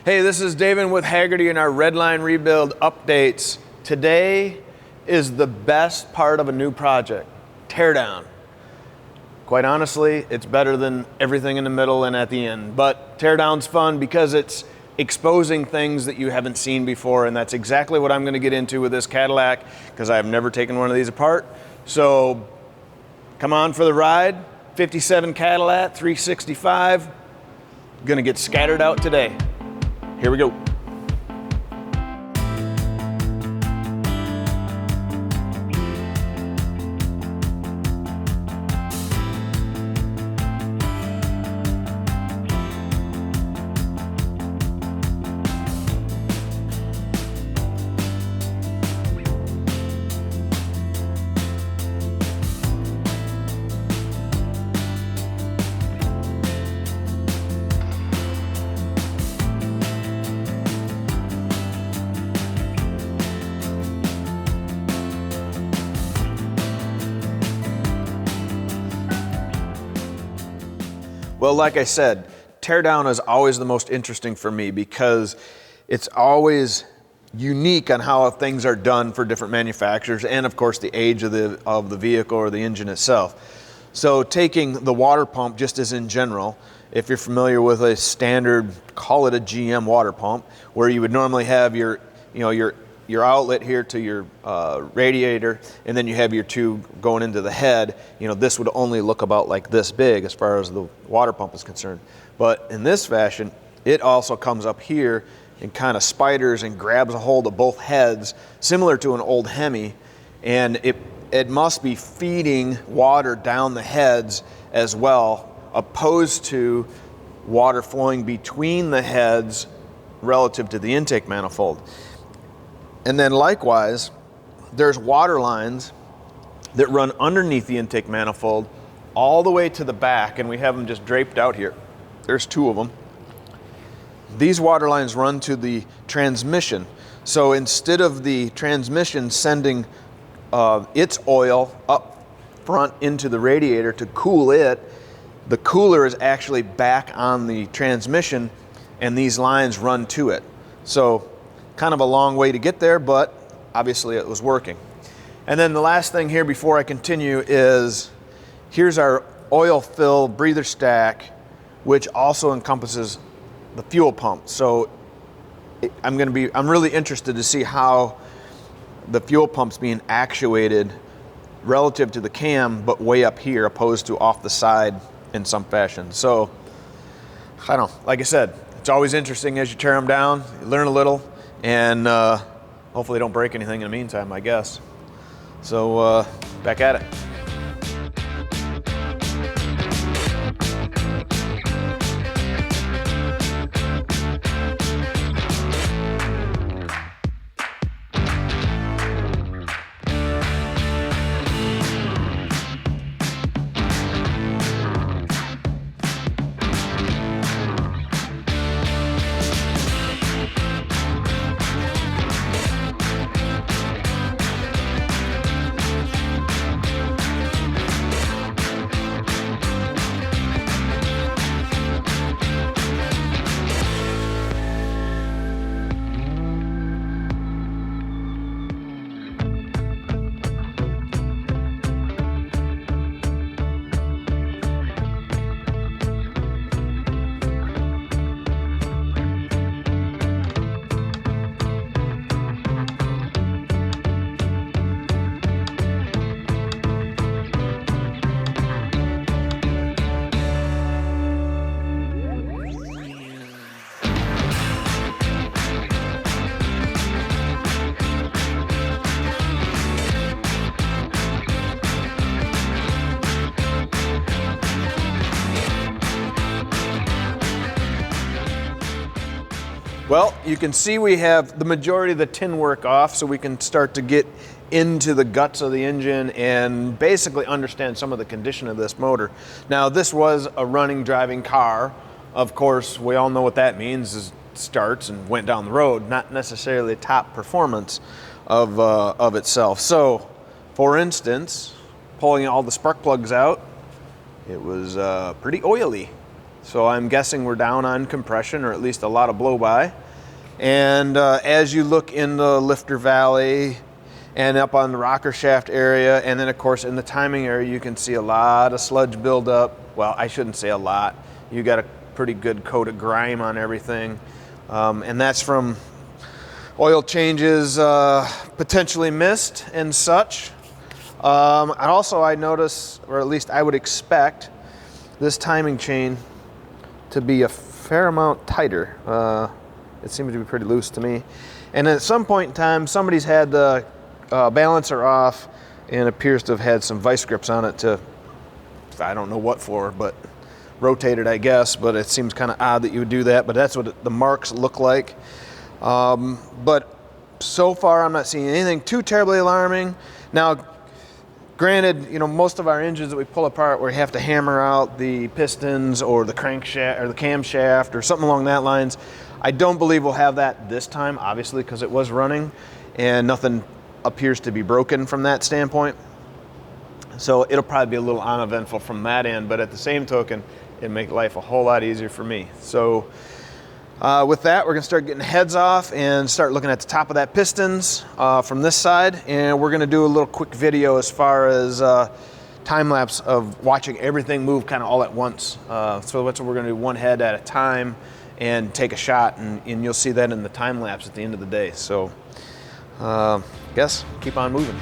Hey, this is Davin with Hagerty and our Redline rebuild updates. Today is the best part of a new project, teardown. Quite honestly, it's better than everything in the middle and at the end. But teardown's fun because it's exposing things that you haven't seen before, and that's exactly what I'm going to get into with this Cadillac because I've never taken one of these apart. So come on for the ride. 57 Cadillac, 365. Going to get scattered out today. Here we go. Well, like I said, teardown is always the most interesting for me because it's always unique on how things are done for different manufacturers and of course the age of the vehicle or the engine itself. So taking the water pump just as in general, if you're familiar with a standard, call it a GM water pump, where you would normally have your outlet here to your radiator, and then you have your tube going into the head. This would only look about like this big as far as the water pump is concerned. But in this fashion, it also comes up here and kind of spiders and grabs a hold of both heads, similar to an old Hemi, and it must be feeding water down the heads as well, opposed to water flowing between the heads relative to the intake manifold. And then likewise, there's water lines that run underneath the intake manifold all the way to the back, and we have them just draped out here. There's two of them. These water lines run to the transmission. So instead of the transmission sending its oil up front into the radiator to cool it, the cooler is actually back on the transmission, and these lines run to it. So kind of a long way to get there, but obviously it was working. And then the last thing here before I continue is, here's our oil fill breather stack, which also encompasses the fuel pump. So I'm really interested to see how the fuel pump's being actuated relative to the cam, but way up here opposed to off the side in some fashion. So I don't know, like I said, it's always interesting as you tear them down, you learn a little, and hopefully don't break anything in the meantime, I guess. So back at it. Well, you can see we have the majority of the tin work off, so we can start to get into the guts of the engine and basically understand some of the condition of this motor. Now, this was a running, driving car. Of course, we all know what that means, is it starts and went down the road, not necessarily top performance of itself. So, for instance, pulling all the spark plugs out, it was pretty oily. So I'm guessing we're down on compression, or at least a lot of blow-by. And as you look in the lifter valley and up on the rocker shaft area, and then of course in the timing area, you can see a lot of sludge buildup. Well, I shouldn't say a lot. You got a pretty good coat of grime on everything. And that's from oil changes potentially missed and such. And also I notice, or at least I would expect, this timing chain to be a fair amount tighter. It seems to be pretty loose to me. And at some point in time, somebody's had the balancer off and appears to have had some vice grips on it to, I don't know what for, but rotated, I guess. But it seems kind of odd that you would do that, but that's what the marks look like. But so far, I'm not seeing anything too terribly alarming. Now, granted, most of our engines that we pull apart, we have to hammer out the pistons or the crankshaft or the camshaft or something along that lines. I don't believe we'll have that this time, obviously, because it was running and nothing appears to be broken from that standpoint. So it'll probably be a little uneventful from that end, but at the same token, it'll make life a whole lot easier for me. So with that, we're gonna start getting heads off and start looking at the top of that pistons from this side. And we're gonna do a little quick video as far as time lapse of watching everything move kind of all at once. So that's what we're gonna do, one head at a time and take a shot, and you'll see that in the time lapse at the end of the day. So guess keep on moving.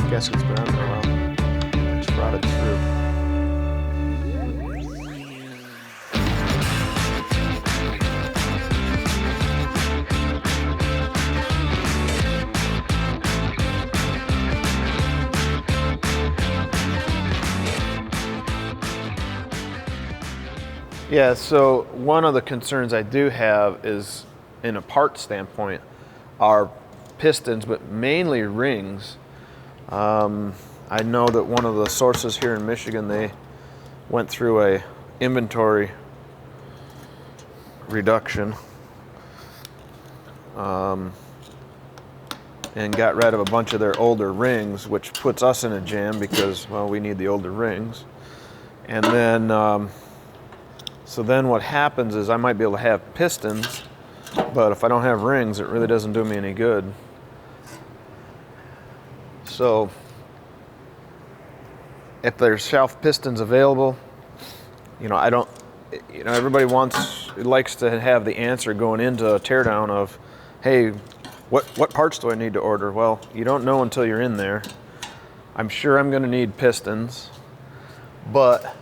Guess it's been on there a while. Just brought it through. Yeah, so one of the concerns I do have is, in a part standpoint, are pistons, but mainly rings. I know that one of the sources here in Michigan, they went through a inventory reduction and got rid of a bunch of their older rings, which puts us in a jam because, well, we need the older rings. And then, so then what happens is I might be able to have pistons, but if I don't have rings, it really doesn't do me any good. So if there's shelf pistons available, everybody likes to have the answer going into a teardown of, hey, what parts do I need to order? Well, you don't know until you're in there. I'm sure I'm going to need pistons, but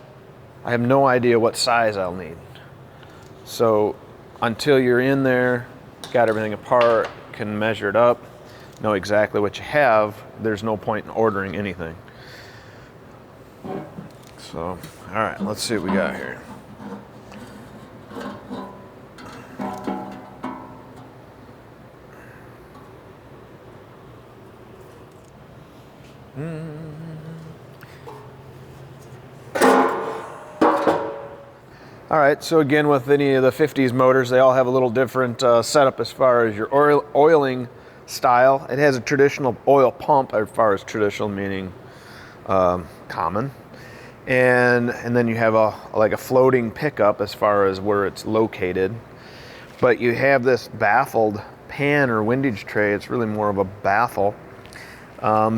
I have no idea what size I'll need. So until you're in there, got everything apart, can measure it up, know exactly what you have, there's no point in ordering anything. So, all right, let's see what we got here. All right, so again, with any of the 50s motors, they all have a little different setup as far as your oiling style. It has a traditional oil pump, as far as traditional meaning common, and then you have like a floating pickup as far as where it's located. But you have this baffled pan or windage tray. It's really more of a baffle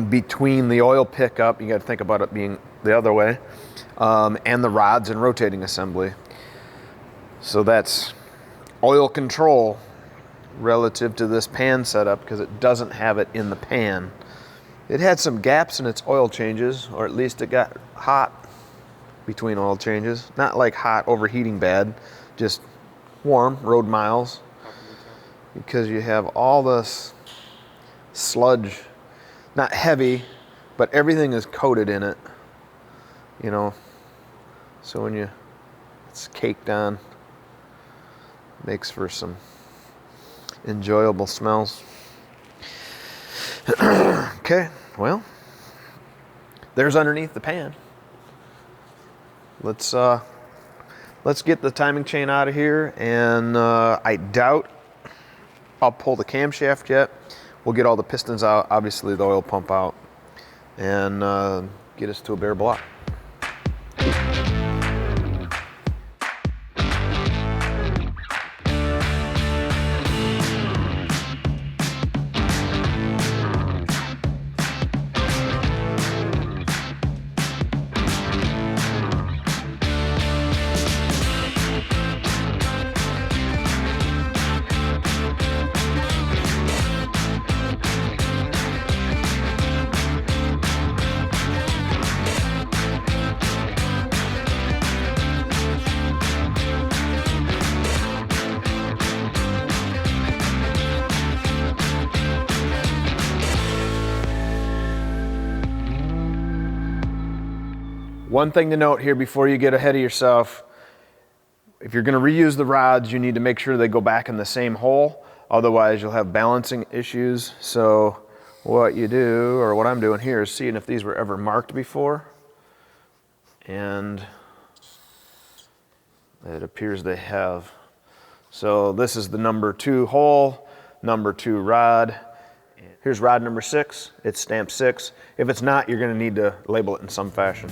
between the oil pickup. You got to think about it being the other way, and the rods and rotating assembly. So that's oil control relative to this pan setup because it doesn't have it in the pan. It had some gaps in its oil changes, or at least it got hot between oil changes. Not like hot, overheating bad, just warm, road miles. Because you have all this sludge, not heavy, but everything is coated in it, you know, so when it's caked on, makes for some enjoyable smells. Okay, well, there's underneath the pan. Let's get the timing chain out of here, and I doubt I'll pull the camshaft yet. We'll get all the pistons out, obviously the oil pump out, and get us to a bare block. One thing to note here before you get ahead of yourself, if you're going to reuse the rods, you need to make sure they go back in the same hole. Otherwise, you'll have balancing issues. So what you do, or what I'm doing here, is seeing if these were ever marked before. And it appears they have. So this is the number 2 hole, number 2 rod. Here's rod number 6. It's stamped 6. If it's not, you're going to need to label it in some fashion.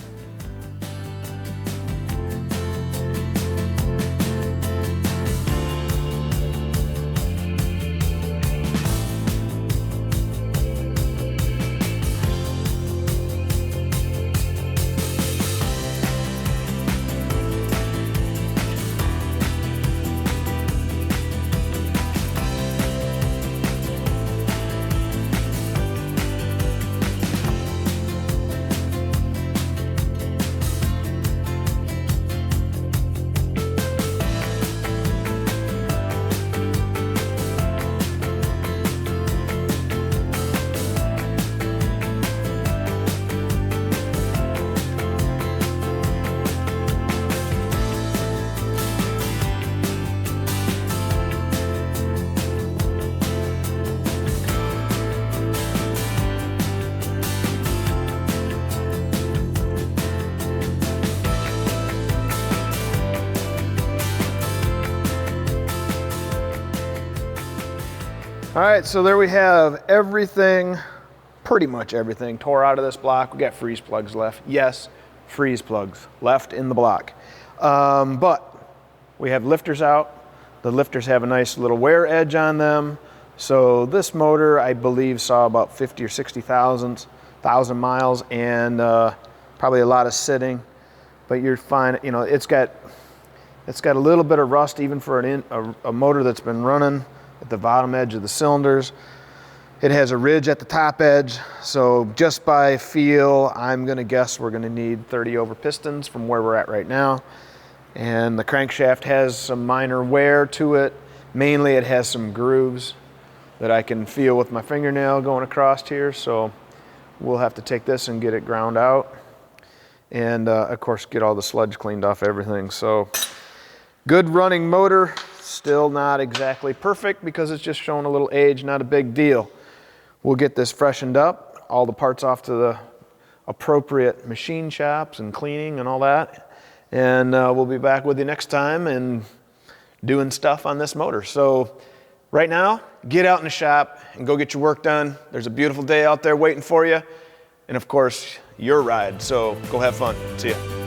All right, so there we have everything, pretty much everything, tore out of this block. We got freeze plugs left. Yes, freeze plugs left in the block. But we have lifters out. The lifters have a nice little wear edge on them. So this motor, I believe, saw about 50 or 60,000 miles, and probably a lot of sitting. But you're fine. You know, it's got a little bit of rust even for a motor that's been running at the bottom edge of the cylinders. It has a ridge at the top edge, so just by feel, I'm gonna guess we're gonna need 30 over pistons from where we're at right now. And the crankshaft has some minor wear to it. Mainly it has some grooves that I can feel with my fingernail going across here, so we'll have to take this and get it ground out. And of course, get all the sludge cleaned off everything. So good running motor. Still not exactly perfect because it's just showing a little age, not a big deal. We'll get this freshened up, all the parts off to the appropriate machine shops and cleaning and all that. And we'll be back with you next time and doing stuff on this motor. So right now, get out in the shop and go get your work done. There's a beautiful day out there waiting for you. And of course, your ride. So go have fun. See ya.